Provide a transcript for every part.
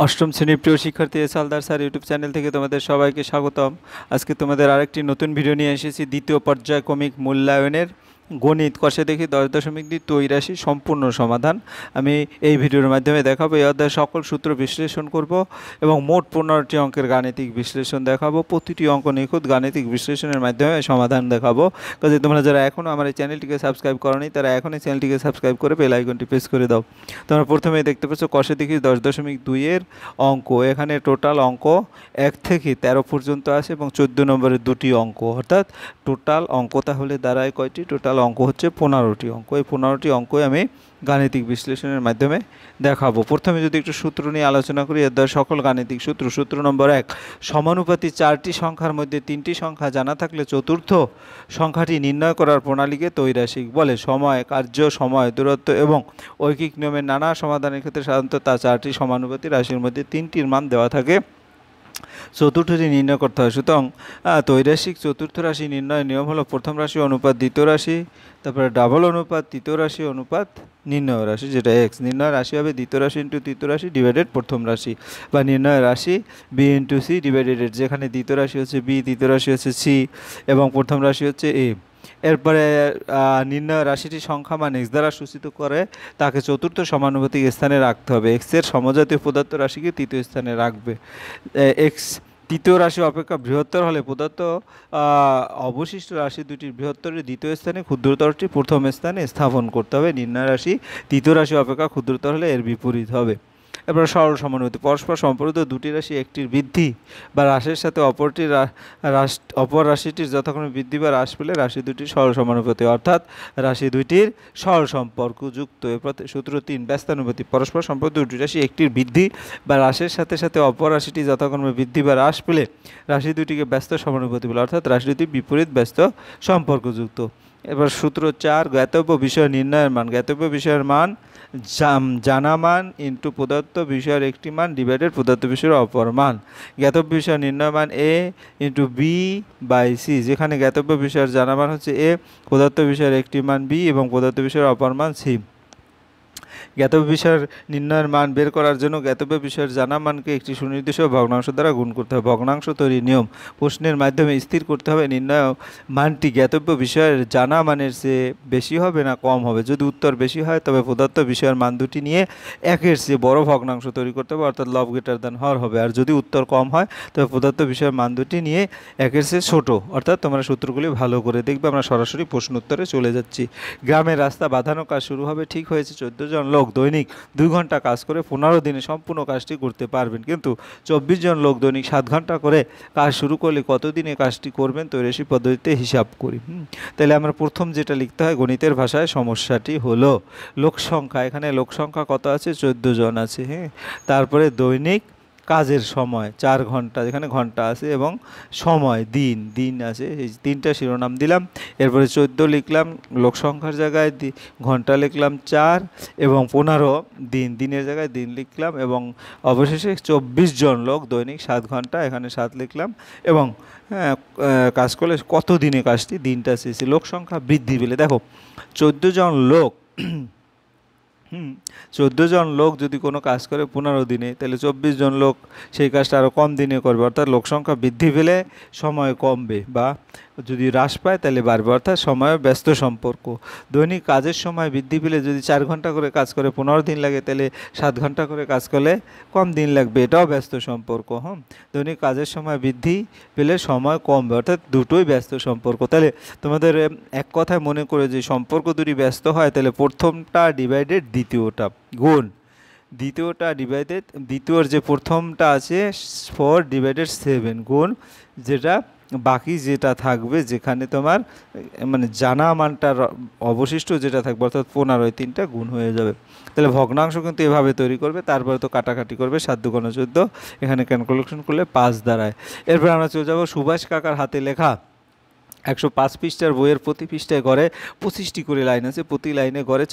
অষ্টম শ্রেণীর প্রিয় শিক্ষার্থী S Haldar sir YouTube channel থেকে তোমাদের সবাইকে স্বাগতম। আজকে তোমাদের আরেকটি নতুন ভিডিও নিয়ে এসেছি, দ্বিতীয় পর্যায়ক্রমিক মূল্যায়নের গণিত কষে দেখি 10.2 তৈরাশি সম্পূর্ণ সমাধান আমি এই ভিডিওর মাধ্যমে দেখাবো। এই অধ্যায়ে সকল সূত্র বিশ্লেষণ করব এবং মোট 15টি অঙ্কের গাণিতিক বিশ্লেষণ দেখাবো। প্রতিটি অঙ্ক নিখুঁত গাণিতিক বিশ্লেষণের মাধ্যমে সমাধান দেখাবো। কাজে তোমরা যারা এখনও আমার এই চ্যানেলটিকে সাবস্ক্রাইব করোনি তারা এখনই চ্যানেলটিকে সাবস্ক্রাইব করে বেল আইকনটি প্রেস করে দাও। তোমরা প্রথমেই দেখতে পাচ্ছ কষে দেখি 10.2 অঙ্ক। এখানে টোটাল অঙ্ক 1 থেকে 13 পর্যন্ত আসে এবং 14 নম্বরের দুটি অঙ্ক, অর্থাৎ টোটাল অঙ্ক তাহলে দাঁড়ায় কয়টি? টোটাল অঙ্ক হচ্ছে 15টি অঙ্ক। এই 15টি অঙ্কই আমি গাণিতিক বিশ্লেষণের মাধ্যমে দেখাবো। প্রথমে যদি একটু সূত্র নিয়ে আলোচনা করি, এর দ্বারা সকল গাণিতিক সূত্র। সূত্র নম্বর 1, সমানুপাতি 4টি সংখ্যার মধ্যে 3টি সংখ্যা জানা থাকলে চতুর্থ সংখ্যাটি নির্ণয় করার প্রণালীকে তৈরাসিক বলে। সময়, কার্য, সময়, দূরত্ব এবং ঐকিক নিয়মের নানা সমাধানের ক্ষেত্রে সাধারণত তা 4টি সমানুপাতি রাশির মধ্যে 3টির মান দেওয়া থাকে, চতুর্থটি নির্ণয় করতে হয়। সুতরাং তৈরাসিক চতুর্থ রাশি নির্ণয়ের নিয়ম হলো প্রথম রাশি অনুপাত দ্বিতীয় রাশি, তারপরে ডাবল অনুপাত তৃতীয় রাশি অনুপাত নির্ণয় রাশি, যেটা এক্স। নির্ণয় রাশি হবে দ্বিতীয় রাশি ইন্টু তৃতীয় রাশি ডিভাইডেড প্রথম রাশি, বা নির্ণয় রাশি বি ইন্টু সি ডিভাইডেড, যেখানে দ্বিতীয় রাশি হচ্ছে বি, তৃতীয় রাশি হচ্ছে সি এবং প্রথম রাশি হচ্ছে এ। এরপরে নির্ণয় রাশিটি সংখ্যা মান এক্স দ্বারা সূচিত করে তাকে চতুর্থ সমানুপাতিক স্থানে রাখতে হবে। এক্সের সমজাতীয় প্রদত্ত রাশিকে তৃতীয় স্থানে রাখবে। এক্স তৃতীয় রাশি অপেক্ষা বৃহত্তর হলে প্রদত্ত অবশিষ্ট রাশি দুটির বৃহত্তরের দ্বিতীয় স্থানে ক্ষুদ্রতরটি প্রথম স্থানে স্থাপন করতে হবে। নির্ণয় রাশি তৃতীয় রাশি অপেক্ষা ক্ষুদ্রতর হলে এর বিপরীত হবে। এরপর সরল সমানুপাতি, পরস্পর সম্পর্কিত দুটি রাশি একটির বৃদ্ধি বা হ্রাসের সাথে অপর রাশিটির যথাক্রমে বৃদ্ধি বা হ্রাস পেলে রাশি দুটির সরল সমানুপাতি, অর্থাৎ রাশি দুইটির সরল সম্পর্কযুক্ত। এরপর সূত্র 3, ব্যস্তানুপাতি, পরস্পর সম্পর্কিত দুটি রাশি একটির বৃদ্ধি বা হ্রাসের সাথে সাথে অপর রাশিটি যথাক্রমে বৃদ্ধি বা হ্রাস পেলে রাশি দুটিকে ব্যস্ত সমানুপাতি বলে, অর্থাৎ রাশি দুটি বিপরীত ব্যস্ত সম্পর্কযুক্ত। এবার সূত্র 4, জ্ঞাতব্য বিষয় নির্ণয়ের মান। জ্ঞাতব্য বিষয়ের মান জানা মান ইন্টু প্রদত্ত বিষয়ের একটি মান ডিভাইডেড প্রদত্ত বিষয়ের অপর মান। জ্ঞাতব্য বিষয় নির্ণয় মান এ ইন্টু বি বাই সি, যেখানে জ্ঞাতব্য বিষয়ের জানা মান হচ্ছে এ, প্রদত্ত বিষয়ের একটি মান বি এবং প্রদত্ত বিষয়ের অপর মান সি। জ্ঞাতব্য বিষয়ের নির্ণয়ের মান বের করার জন্য জ্ঞাতব্য বিষয়ের জানা মানকে একটি সুনির্দিষ্ট ভগ্নাংশ দ্বারা গুণ করতে হবে। ভগ্নাংশ তৈরির নিয়ম প্রশ্নের মাধ্যমে স্থির করতে হবে নির্ণয় মানটি জ্ঞাতব্য বিষয়ের জানা মানের চেয়ে বেশি হবে না কম হবে। যদি উত্তর বেশি হয় তবে প্রদত্ত বিষয়ের মান দুটি নিয়ে একের চেয়ে বড় ভগ্নাংশ তৈরি করতে হবে, অর্থাৎ লব গ্রেটার দ্যান হর হবে। আর যদি উত্তর কম হয় তবে প্রদত্ত বিষয়ের মান দুটি নিয়ে একের চেয়ে ছোট। অর্থাৎ তোমরা সূত্রগুলি ভালো করে দেখবে। আমরা সরাসরি প্রশ্ন উত্তরে চলে যাচ্ছি। গ্রামের রাস্তা বাঁধানো কাজ শুরু হবে। ঠিক হয়েছে 14 জন লোক দৈনিক 2 ঘন্টা কাজ করে 15 দিনে সম্পূর্ণ কাজটি করতে পারবেন, কিন্তু 24 জন লোক দৈনিক 7 ঘন্টা করে কাজ শুরু করলে কত দিনে কাজটি করবেন? তৈরাসি পদ্ধতিতে হিসাব করি। তাহলে আমরা প্রথম যেটা লিখতে হয় গণিতের ভাষায়, সমস্যাটি হলো লোক সংখ্যা। এখানে লোক সংখ্যা কত আছে? 14 জন আছে। হ্যাঁ, তারপরে দৈনিক কাজের সময় 4 ঘন্টা, যেখানে ঘন্টা আছে, এবং সময় দিন আছে। এই 3টা শিরোনাম দিলাম। এরপরে 14 লিখলাম লোক সংখ্যার জায়গায়, ঘন্টা লিখলাম 4 এবং 15 দিনের জায়গায় দিন লিখলাম, এবং অবশেষে 24 জন লোক দৈনিক 7 ঘন্টা, এখানে 7 লিখলাম, এবং কাজ করলে কত দিনে কাজটি দিনটা শেষে। লোক সংখ্যা বৃদ্ধি পেলে দেখো 14 জন লোক 14 জন লোক যদি কোনো কাজ করে 15 দিনে, তাহলে 24 জন লোক সেই কাজটা আরও কম দিনে করবে, অর্থাৎ লোক সংখ্যা বৃদ্ধি পেলে সময় কমবে, বা যদি হ্রাস পায় তাহলে বাড়বে, অর্থাৎ সময় ব্যস্ত সম্পর্ক। দৈনিক কাজের সময় বৃদ্ধি পেলে যদি 4 ঘন্টা করে কাজ করে 15 দিন লাগে, তাহলে 7 ঘন্টা করে কাজ করলে কম দিন লাগবে, এটাও ব্যস্ত সম্পর্ক। দৈনিক কাজের সময় বৃদ্ধি পেলে সময় কমবে, অর্থাৎ দুটোই ব্যস্ত সম্পর্ক। তাহলে তোমাদের এক কথায় মনে করে যে সম্পর্ক দুটি ব্যস্ত হয়, তাহলে প্রথমটা ডিভাইডেড দ্বিতীয়টা গুণ দ্বিতীয়টা ডিভাইডেড দ্বিতীয়র যে প্রথমটা আছে 4 ডিভাইডেড 7 গুণ যেটা বাকি যেটা থাকবে, যেখানে তোমার মানে জানা মানটার অবশিষ্ট যেটা থাকবে, অর্থাৎ 15, 3টা গুণ হয়ে যাবে। তাহলে ভগ্নাংশ কিন্তু এভাবে তৈরি করবে, তারপরে তো কাটাকাটি করবে। 7 × 14, এখানে ক্যালকুলেশন করলে 5 দাঁড়ায়। এরপর আমরা চলে যাবো সুভাষ কাকার হাতে লেখা 105 পৃষ্ঠার বইয়ের প্রতি পৃষ্ঠায় গড়ে 25টি করে লাইন আছে, প্রতি লাইনে গড়ে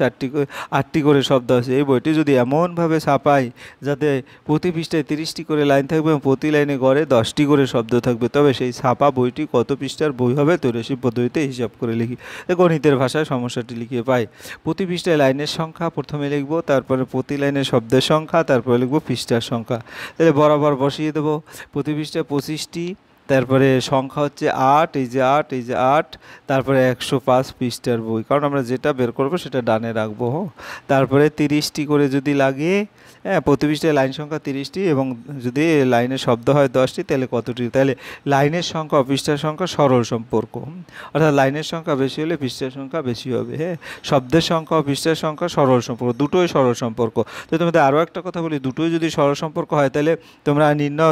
8টি করে শব্দ আছে। এই বইটি যদি এমনভাবে ছাপাই যাতে প্রতি পৃষ্ঠায় 30টি করে লাইন থাকবে এবং প্রতি লাইনে গড়ে 10টি করে শব্দ থাকবে, তবে সেই ছাপা বইটি কত পৃষ্ঠার বই হবে ত্রৈরাশি পদ্ধতিতে হিসাব করে লিখি। গণিতের ভাষায় সমস্যাটি লিখিয়ে পাই। প্রতি পৃষ্ঠায় লাইনের সংখ্যা প্রথমে লিখব, তারপরে প্রতি লাইনে শব্দের সংখ্যা, তারপরে লিখব পৃষ্ঠার সংখ্যা। তাহলে বরাবর বসিয়ে দেবো। প্রতি পৃষ্ঠায় 25টি, তারপরে সংখ্যা হচ্ছে 8, এই যে 8, এই যে 8, তারপরে 105 পৃষ্ঠার বই, কারণ আমরা যেটা বের করবো সেটা ডানে রাখবো। তারপরে 30টি করে যদি লাগে, হ্যাঁ, প্রতি পৃষ্ঠায় লাইন সংখ্যা 30টি এবং যদি লাইনের শব্দ হয় 10টি, তাহলে কতটি? তাহলে লাইনের সংখ্যা ও পৃষ্ঠার সংখ্যা সরল সম্পর্ক, অর্থাৎ লাইনের সংখ্যা বেশি হলে পৃষ্ঠার সংখ্যা বেশি হবে। হ্যাঁ, শব্দের সংখ্যা ও পৃষ্ঠার সংখ্যা সরল সম্পর্ক, দুটোই সরল সম্পর্ক। তো তোমাদের আরও একটা কথা বলি, দুটোই যদি সরল সম্পর্ক হয় তাহলে তোমরা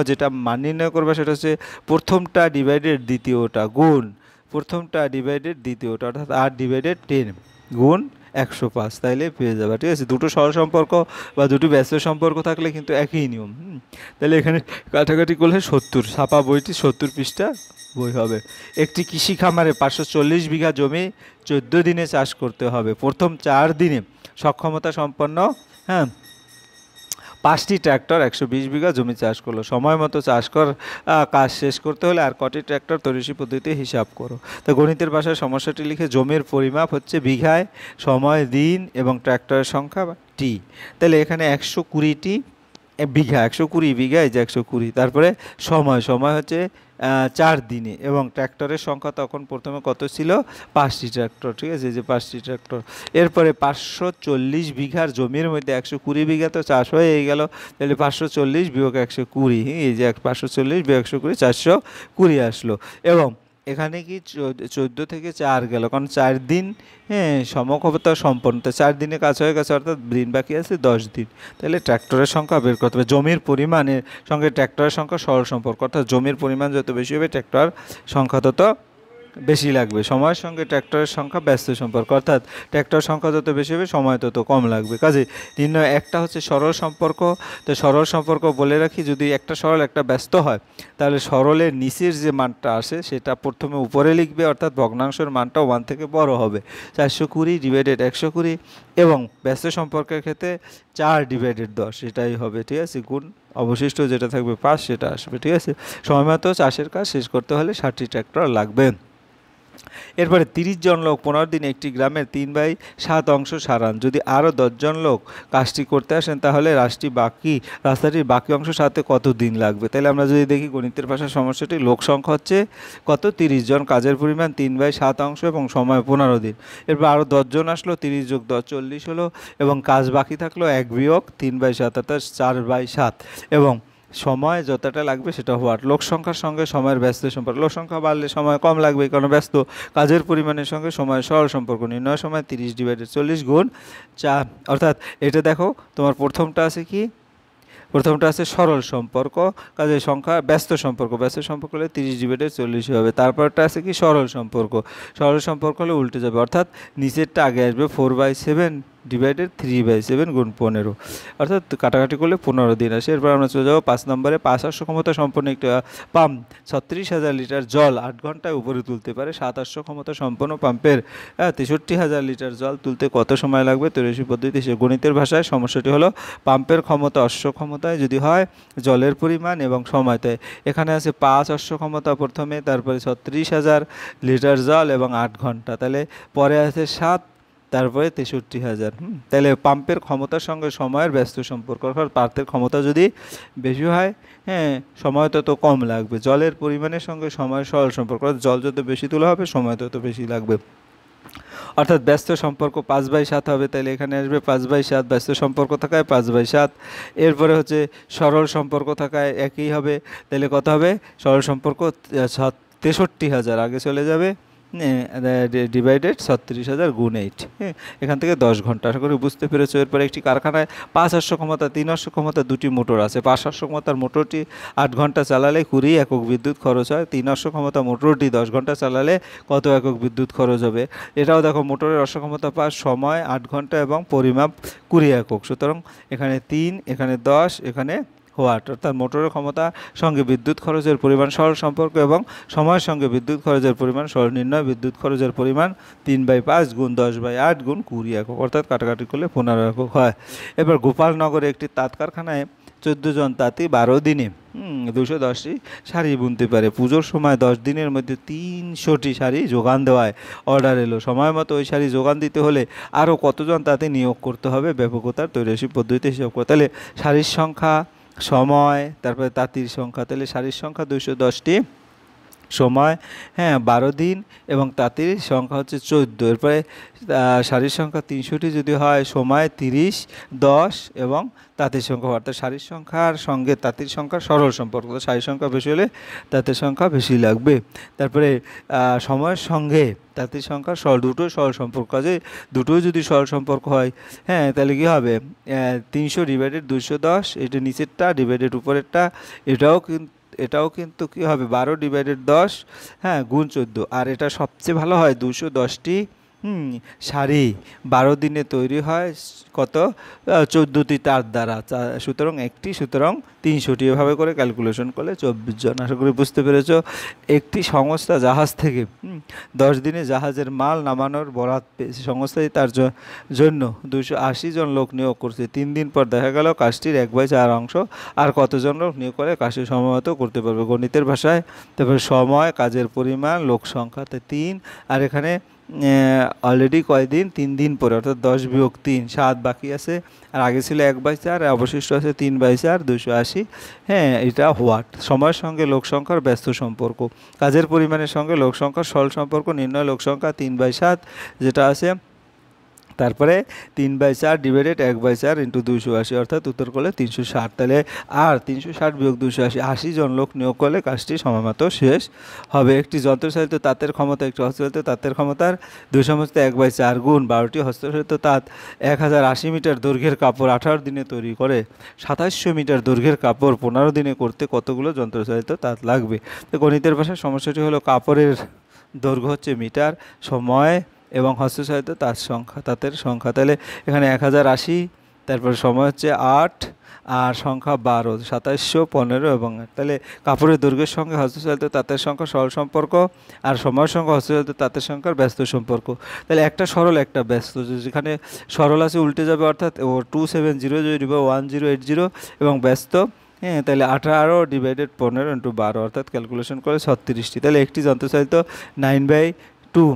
যেটা মান নির্ণয় করবে সেটা হচ্ছে প্রথমটা ডিভাইডেড দ্বিতীয়টা গুণ প্রথমটা ডিভাইডেড দ্বিতীয়টা, অর্থাৎ 8/10 গুণ 105, তাইলে পেয়ে যাবে। ঠিক আছে, দুটো সরল সম্পর্ক বা দুটো ব্যস্ত সম্পর্ক থাকলে কিন্তু একই নিয়ম। তাহলে এখানে কাটাকাটি করলে 70, ছাপা বইটি 70 পৃষ্ঠা বই হবে। একটি কৃষি খামারে 540 বিঘা জমি 14 দিনে চাষ করতে হবে। প্রথম 4 দিনে সক্ষমতা সম্পন্ন, হ্যাঁ, 5টি ট্র্যাক্টর 120 বিঘা জমি চাষ করলো। সময় মতো কাজ শেষ করতে হলে আর কটি ট্র্যাক্টর ত্রৈরাশি পদ্ধতিতে হিসাব করো। তো গণিতের ভাষায় সমস্যাটি লিখে জমির পরিমাপ হচ্ছে বিঘায়, সময় দিন এবং ট্র্যাক্টরের সংখ্যা টি। তাহলে এখানে 120টি বিঘা, 120 বিঘা, এই যে 120, তারপরে সময় হচ্ছে 4 দিনে এবং ট্র্যাক্টরের সংখ্যা তখন প্রথমে কত ছিল? 5টি ট্র্যাক্টর। ঠিক আছে, এই যে 5টি ট্র্যাক্টর। এরপরে 540 বিঘার জমির মধ্যে 120 বিঘা তো চাষ হয়ে গেল, তাহলে 540 বিয়োগ 120, এই যে 540 বিয়োগ 120, 420 আসলো। এবং এখানে কি 14 থেকে 4 গেল, কারণ 4 দিন, হ্যাঁ, সমক্ষমতা সম্পন্ন, তো 4 দিনে কাজ হয়ে গেছে, অর্থাৎ দিন বাকি আছে 10 দিন। তাহলে ট্র্যাক্টরের সংখ্যা বের করতে হবে। জমির পরিমাণের সঙ্গে ট্র্যাক্টরের সংখ্যা সরল সম্পর্ক, অর্থাৎ জমির পরিমাণ যত বেশি হবে ট্র্যাক্টর সংখ্যা তত বেশি লাগবে। সময়ের সঙ্গে ট্র্যাক্টরের সংখ্যা ব্যস্ত সম্পর্ক, অর্থাৎ ট্র্যাক্টর সংখ্যা যত বেশি হবে সময় তত কম লাগবে। কাজে নির্ণয় একটা হচ্ছে সরল সম্পর্ক। তো সরল সম্পর্ক বলে রাখি, যদি একটা সরল একটা ব্যস্ত হয় তাহলে সরলের নিচের যে মানটা আসে সেটা প্রথমে উপরে লিখবে, অর্থাৎ ভগ্নাংশের মানটা 1 থেকে বড় হবে। 420/120 এবং ব্যস্ত সম্পর্কের ক্ষেত্রে 4/10 এটাই হবে। ঠিক আছে, গুণ অবশিষ্ট যেটা থাকবে 5 সেটা আসবে। ঠিক আছে, সময়মতো চাষের কাজ শেষ করতে হলে 60টি ট্র্যাক্টর লাগবে। এরপরে 30 জন লোক 15 দিনে একটি গ্রামের 3/7 অংশ সারান। যদি আরও 10 জন লোক কাজটি করতে আসেন তাহলে রাস্তাটির বাকি অংশ সারাতে কত দিন লাগবে? তাহলে আমরা যদি দেখি গণিতের ভাষার সমস্যাটি, লোক সংখ্যা হচ্ছে কত? 30 জন, কাজের পরিমাণ 3/7 অংশ এবং সময় 15 দিন। এরপর আরও 10 জন আসলো, 30 যোগ 10 40 হলো, এবং কাজ বাকি থাকলো 1 বিয়োগ 3/7, অর্থাৎ 4/7, এবং সময় যতটা লাগবে সেটা হওয়ার। লোক সংখ্যার সঙ্গে সময়ের ব্যস্ত সম্পর্ক, লোক সংখ্যা বাড়লে সময় কম লাগবে কারণ ব্যস্ত। কাজের পরিমাণের সঙ্গে সময়ের সরল সম্পর্ক, নির্ণয় সময় 30/40 গুণ 4, অর্থাৎ এটা দেখো তোমার প্রথমটা আছে কি? প্রথমটা আছে সরল সম্পর্ক, কাজে সংখ্যা ব্যস্ত সম্পর্ক হলে 30/40 হবে। তারপরটা আছে কি? সরল সম্পর্ক হলে উল্টে যাবে, অর্থাৎ নিচেরটা আগে আসবে, 4/7/3/7 গুণ 15, অর্থাৎ কাটাকাটি করলে 15 দিন আসে। এরপর আমরা চলে যাবো 5 নম্বরে। 5 ক্ষমতা সম্পন্ন একটি পাম্প 36,000 লিটার জল 8 ঘন্টায় উপরে তুলতে পারে। 7 ক্ষমতা সম্পন্ন পাম্পের 63,000 লিটার জল তুলতে কত সময় লাগবে? ত্রৈরাশি পদ্ধতি। সে গণিতের ভাষায় সমস্যাটি হলো পাম্পের ক্ষমতা অশ্ব ক্ষমতায় যদি হয় জলের পরিমাণ এবং সময়তে। এখানে আছে 5 অশ্ব ক্ষমতা প্রথমে, তারপরে 36,000 লিটার জল এবং 8 ঘন্টা, তাহলে পরে আছে 7, তারপরে 63,000। তাহলে পাম্পের ক্ষমতার সঙ্গে সময়ের ব্যস্ত সম্পর্ক, অর্থাৎ পাম্পের ক্ষমতা যদি বেশি হয়, হ্যাঁ, সময় তত কম লাগবে। জলের পরিমাণের সঙ্গে সময়ের সরল সম্পর্ক, জল যত বেশি তোলা হবে সময় তত বেশি লাগবে, অর্থাৎ ব্যস্ত সম্পর্ক 5/7 হবে। তাহলে এখানে আসবে 5/7, ব্যস্ত সম্পর্ক থাকায় 5/7। এরপরে হচ্ছে সরল সম্পর্ক থাকায় একই হবে, তাহলে কত হবে? সরল সম্পর্ক 63,000 আগে চলে যাবে, ডিভাইডেড 36,000 গুণ 8, হ্যাঁ, এখান থেকে 10 ঘন্টা। আশা করি বুঝতে পেরেছো। এরপরে একটি কারখানায় 5 অশ্ব ক্ষমতা 3 অশ্ব ক্ষমতা 2টি মোটর আছে। 5 অশ্ব ক্ষমতার মোটরটি 8 ঘন্টা চালালে 20 একক বিদ্যুৎ খরচ হয়। 3 অশ্ব ক্ষমতা মোটরটি 10 ঘন্টা চালালে কত একক বিদ্যুৎ খরচ হবে? এটাও দেখো, মোটরের অশ্ব ক্ষমতা 5, সময় 8 ঘন্টা এবং পরিমাপ 20 একক। সুতরাং এখানে 3, এখানে 10, এখানে ওয়াট, অর্থাৎ মোটরের ক্ষমতা সঙ্গে বিদ্যুৎ খরচের পরিমাণ সরল সম্পর্ক এবং সময়ের সঙ্গে বিদ্যুৎ খরচের পরিমাণ সরল নির্ণয়। বিদ্যুৎ খরচের পরিমাণ 3/5 গুণ 10/8 গুণ 20 একক, অর্থাৎ কাটাকাটি করলে 15 একক হয়। এবার গোপালনগরে একটি তাঁত কারখানায় 14 জন তাঁতি 12 দিনে 210টি শাড়ি বুনতে পারে। পুজোর সময় 10 দিনের মধ্যে 300টি শাড়ি যোগান দেওয়ায় অর্ডার এলো। সময় মতো ওই শাড়ি যোগান দিতে হলে আরও কতজন তাঁতি নিয়োগ করতে হবে? ব্যাপকতার তৈরি পদ্ধতিতে হিসাব করে। তাহলে শাড়ির সংখ্যা, সময়, তারপরে তাঁতির সংখ্যা। তাহলে শাড়ির সংখ্যা 210টি, সময় 12 দিন এবং তাঁতির সংখ্যা হচ্ছে 14। এরপরে শাড়ির সংখ্যা 300টি যদি হয়, সময় 30, 10 এবং তাঁতির সংখ্যা, অর্থাৎ শাড়ির সংখ্যার সঙ্গে তাঁতির সংখ্যার সরল সম্পর্ক। শাড়ির সংখ্যা বেশি হলে তাঁতির সংখ্যা বেশি লাগবে। তারপরে সময়ের সঙ্গে তাঁতির সংখ্যা সরল, দুটোই সরল সম্পর্ক আছে। দুটোই যদি সরল সম্পর্ক হয় তাহলে কী হবে? 300/210, এটা নিচেরটা ডিভাইডেড উপরেরটা, এটাও কিন্তু কী হবে? 12/10 গুণ 14। আর এটা সবচেয়ে ভালো হয় 210টি শাড়ি 12 দিনে তৈরি হয় কত? 14টি তার দ্বারা। সুতরাং 300টি, এভাবে করে ক্যালকুলেশন করলে 24 জন। আশা করি বুঝতে পেরেছ। একটি সংস্থা জাহাজ থেকে 10 দিনে জাহাজের মাল নামানোর বরাত পেয়েছে। সংস্থাটি তার জন্য 280 জন লোক নিয়োগ করছে। 3 দিন পর দেখা গেল কাজটির 1/4 অংশ আর কতজন লোক নিয়োগ করে কাজটি সময়মতো করতে পারবে? গণিতের ভাষায় তারপরে সময়, কাজের পরিমাণ, লোক সংখ্যা 3, আর এখানে অলরেডি কয়দিন? 3 দিন পরে, অর্থাৎ 10 বিয়োগ 3, 7 বাকি আছে। আর আগে ছিল 1/4, অবশিষ্ট আছে 3/4, 280। এটা হোয়াট। সময়ের সঙ্গে লোক সংখ্যার ব্যস্ত সম্পর্ক, কাজের পরিমাণের সঙ্গে লোক সংখ্যার সরল সম্পর্ক নির্ণয়। লোক সংখ্যা 3/7 যেটা আছে, তারপরে 3/4 ডিভাইডেড 1/4 ইন্টু 280, অর্থাৎ উত্তর করলে 360। তাহলে আর 360 বিয়োগ 280, 80 জন লোক নিয়োগ করলে কাজটি সময়মতো শেষ হবে। একটি যন্ত্রচালিত তাঁতের ক্ষমতা একটি হস্তচালিত তাঁতের ক্ষমতার 2/4 গুণ 12টি হস্তচালিত তাঁত 1080 মিটার দৈর্ঘ্যের কাপড় 18 দিনে তৈরি করে। 2700 মিটার দৈর্ঘ্যের কাপড় 15 দিনে করতে কতগুলো যন্ত্রচালিত তাঁত লাগবে? তো গণিতের ভাষায় সমস্যাটি হলো কাপড়ের দৈর্ঘ্য হচ্ছে মিটার, সময় এবং হস্তচালিত তাঁতের সংখ্যা। তাহলে এখানে 1080, তারপর সময় হচ্ছে 8 আর সংখ্যা 12, 2700, 15 এবং 8। তাহলে কাপড়ের দৈর্ঘ্যের সঙ্গে হস্তচালিত তাঁতের সংখ্যা সরল সম্পর্ক আর সময়ের সঙ্গে হস্তচালিত তাঁতের সংখ্যার ব্যস্ত সম্পর্ক। তাহলে একটা সরল একটা ব্যস্ত, যেখানে সরল আছে উল্টে যাবে, অর্থাৎ 270 যদি 1080 এবং ব্যস্ত তাহলে 18 ডিভাইডেড 15 ইন্টু 12, অর্থাৎ ক্যালকুলেশন করে 36টি। তাহলে একটি যন্ত্রচালিত 9/2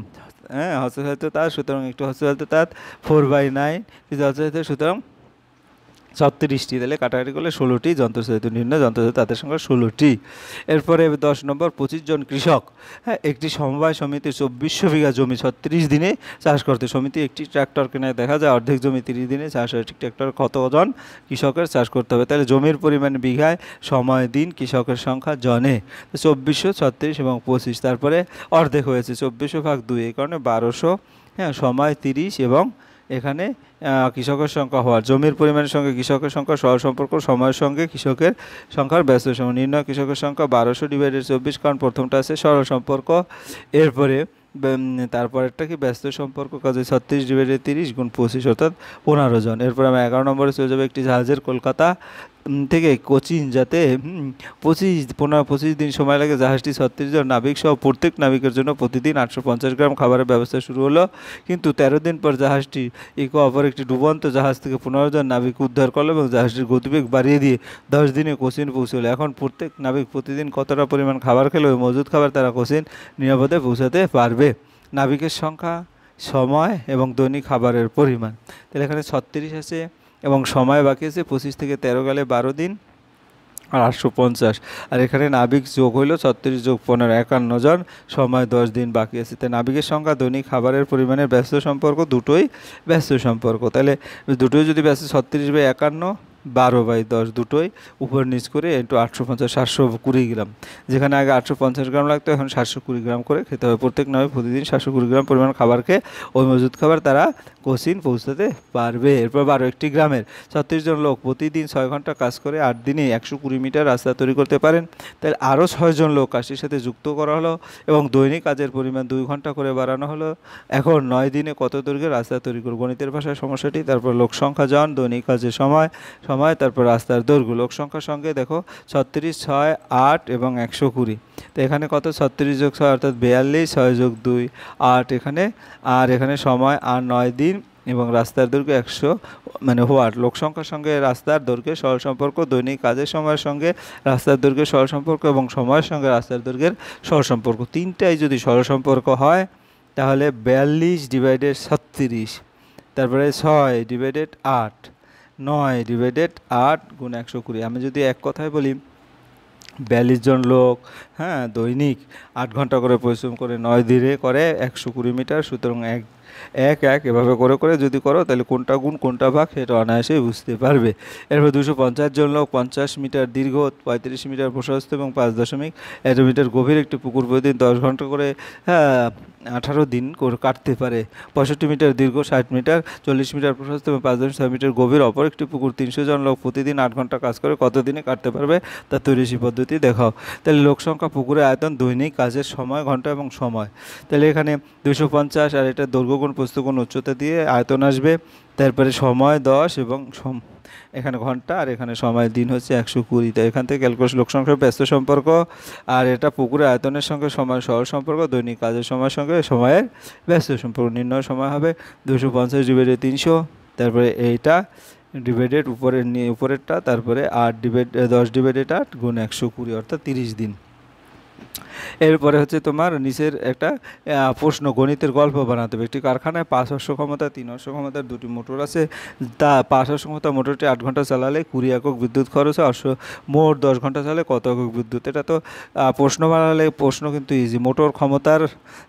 হস্তচালিত তাঁত, সুতরাং একটু হস্তচালিত তাঁত 4/9 হস্তচালিত, সুতরাং 36টি। তাহলে কাটাকাটি করলে 16টি যন্ত্রচালিত। নির্ণয় যন্ত্রচালিত তাঁতের সংখ্যা 16টি। এরপরে 10 নম্বর, 25 জন কৃষক একটি সমবায় সমিতির 2400 বিঘা জমি 36 দিনে চাষ করতে। সমিতি একটি ট্র্যাক্টর কেনায় দেখা যায় অর্ধেক জমি 30 দিনে চাষ হয়। একটি ট্র্যাক্টর কতজন কৃষকের চাষ করতে হবে? তাহলে জমির পরিমাণ বিঘায়, সময় দিন, কৃষকের সংখ্যা জনে। 2400, 36 এবং 25। তারপরে অর্ধেক হয়েছে 2400 ভাগ 2, এই কারণে 1200, সময় 30 এবং এখানে কৃষকের সংখ্যা হওয়ার জমির পরিমাণের সঙ্গে কৃষকের সংখ্যা সরল সম্পর্ক, সময়ের সঙ্গে কৃষকের সংখ্যার ব্যস্ত সময়। নির্ণয় কৃষকের সংখ্যা 1200 ডিভাইডেড 24, কারণ প্রথমটা আছে সরল সম্পর্ক। এরপরে তারপরেরটা কি? ব্যস্ত সম্পর্ক। কাজে 36 ডিভাইডেড 30 গুণ 25, অর্থাৎ 15 জন। এরপর আমি 11 নম্বরে চলে যাবো। একটি জাহাজের কলকাতা থেকে কোচিন যাতে 25 দিন সময় লাগে। জাহাজটি 36 জন নাবিক সহ প্রত্যেক নাবিকের জন্য প্রতিদিন 850 গ্রাম খাবারের ব্যবস্থা শুরু হলো, কিন্তু 13 দিন পর জাহাজটি ইকো অপর একটি ডুবন্ত জাহাজ থেকে 15 জন নাবিক উদ্ধার করলো এবং জাহাজটির গতিবেগ বাড়িয়ে দিয়ে 10 দিনে কোচিন পৌঁছলো। এখন প্রত্যেক নাবিক প্রতিদিন কতটা পরিমাণ খাবার খেলে ওই মজুদ খাবার তারা কোচিন নিরাপদে পৌঁছাতে পারবে? নাবিকের সংখ্যা, সময় এবং দৈনিক খাবারের পরিমাণ। তাহলে এখানে 36 আছে এবং সময় বাকি আছে 25 থেকে 13 গেলে 12 দিন আর 850, আর এখানে নাবিক যোগ হইল 36 যোগ 15, 51 জন, সময় 10 দিন বাকি আছে। তাই নাবিকের সংখ্যা, দৈনিক খাবারের পরিমাণের ব্যস্ত সম্পর্ক, দুটোই ব্যস্ত সম্পর্ক। তাহলে দুটোই যদি ব্যস্ত, 36/51, 12/10, দুটোই উপর নিচ করে ইন্টু 850, 720 গ্রাম। যেখানে আগে 850 গ্রাম লাগতো, এখন 720 গ্রাম করে খেতে হবে। প্রত্যেক নাবিক প্রতিদিন 720 গ্রাম পরিমাণ খাবার খেয়ে ওই মজুদ খাবার তারা কোচিন পৌঁছাতে পারবে। এরপর 12 গ্রামের 36 জন লোক প্রতিদিন 6 ঘন্টা কাজ করে 8 দিনে 120 মিটার রাস্তা তৈরি করতে পারেন। তাহলে আরও 6 জন লোক কাজটির সাথে যুক্ত করা হলো এবং দৈনিক কাজের পরিমাণ 2 ঘন্টা করে বাড়ানো হলো। এখন 9 দিনে কত দৈর্ঘ্যের রাস্তা তৈরি করব? গণিতের ভাষায় সমস্যাটি। তারপর লোক সংখ্যা জন, দৈনিক কাজের সময়, সময়, তারপর রাস্তার দৈর্ঘ্য। লোক সংখ্যার সঙ্গে দেখো 36, 6, 8 এবং 120। তো এখানে কত 36 যোগ 6 অর্থাৎ 42, 6 যোগ 2 8 এখানে, আর এখানে সময় আর 9 দিন এবং রাস্তার দৈর্ঘ্য 100 মানে ওয়াট। লোক সংখ্যার সঙ্গে রাস্তার দৈর্ঘ্যের সরল সম্পর্ক, দৈনিক কাজের সময়ের সঙ্গে রাস্তার দৈর্ঘ্যের সরল সম্পর্ক এবং সময়ের সঙ্গে রাস্তার দৈর্ঘ্যের সরল সম্পর্ক, তিনটাই যদি সরল সম্পর্ক হয় তাহলে 42/36, তারপরে 6/8, 9/8 গুণ 120। আমি যদি এক কথায় বলি 42 জন লোক, হ্যাঁ, দৈনিক 8 ঘন্টা করে পরিশ্রম করে 9 দিনে করে 120 মিটার। সুতরাং এক এক এক এভাবে করে করে যদি করো তাহলে কোনটা গুণ কোনটা ভাগ সেটা অনায়াসেই বুঝতে পারবে। এরপর 250 জন লোক 50 মিটার দীর্ঘ, 35 মিটার প্রশস্ত এবং 5.1 মিটার গভীর একটি পুকুর প্রতিদিন 10 ঘন্টা করে 18 দিন করে কাটতে পারে। 65 মিটার দীর্ঘ, 60 মিটার, 40 মিটার প্রশস্ত এবং 5.6 মিটার গভীর অপর একটি পুকুর 300 জন লোক প্রতিদিন 8 ঘন্টা কাজ করে কত দিনে কাটতে পারবে তা তৈরি পদ্ধতি দেখাও। তাহলে লোক সংখ্যা, পুকুরের আয়তন, দৈনিক কাজের সময়, ঘন্টা এবং সময়। তাহলে এখানে 250 আর এটা দৈর্ঘ্য গুণ প্রস্থ গুণ উচ্চতা দিয়ে আয়তন আসবে, তারপরে সময় 10 এবং এখানে ঘন্টা আর এখানে সময় দিন হচ্ছে 120। তো এখান থেকে ক্যালকুলেশন লোক সংখ্যার ব্যস্ত সম্পর্ক, আর এটা পুকুরের আয়তনের সঙ্গে সময় সহজ সম্পর্ক, দৈনিক কাজের সময়ের সঙ্গে সময়ের ব্যস্ত সম্পর্ক। নির্ণয় সময় হবে 250/300, তারপরে এইটা ডিভাইডেড উপরেরটা, তারপরে 10/8 গুণ 120 অর্থাৎ 30 দিন। এরপরে হচ্ছে তোমার নিচের একটা প্রশ্ন, গণিতের গল্প বানাতে হবে। একটি কারখানায় 5 অশ্ব ক্ষমতা, 3 অশ্ব ক্ষমতার 2টি মোটর আছে। তা 5 অশ্ব ক্ষমতা মোটরটি 8 ঘন্টা চালালে 20 একক বিদ্যুৎ খরচ হয়। মোট 10 ঘন্টা চালালে কত একক বিদ্যুৎ? এটা তো প্রশ্ন বানালে প্রশ্ন কিন্তু ইজি। মোটর ক্ষমতার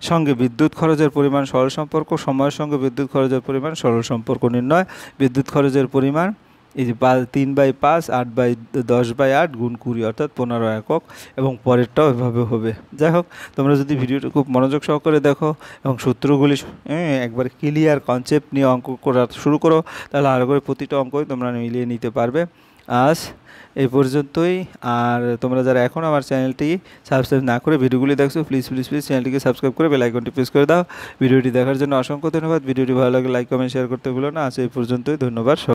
সঙ্গে বিদ্যুৎ খরচের পরিমাণ সরল সম্পর্ক, সময়ের সঙ্গে বিদ্যুৎ খরচের পরিমাণ সরল সম্পর্ক নির্ণয়। বিদ্যুৎ খরচের পরিমাণ এই যে 3/5, 8/10/8 গুণ 20 অর্থাৎ 15 একক, এবং পরেরটাও এভাবে হবে। যাই হোক, তোমরা যদি ভিডিওটা খুব মনোযোগ সহকারে দেখো এবং সূত্রগুলি একবার ক্লিয়ার কনসেপ্ট নিয়ে অঙ্ক করা শুরু করো, তাহলে আরও করে প্রতিটা অঙ্কই তোমরা মিলিয়ে নিতে পারবে। আজ এই পর্যন্তই। আর তোমরা যারা এখন আমার চ্যানেলটি সাবস্ক্রাইব না করে ভিডিওগুলি দেখছো, প্লিজ প্লিজ প্লিজ চ্যানেলটিকে সাবস্ক্রাইব করে বেল আইকনটি প্রেস করে দাও। ভিডিওটি দেখার জন্য অসংখ্য ধন্যবাদ। ভিডিওটি ভালো লাগলে লাইক, কমেন্ট, শেয়ার করতে ভুলো না। আজ এই পর্যন্তই, ধন্যবাদ।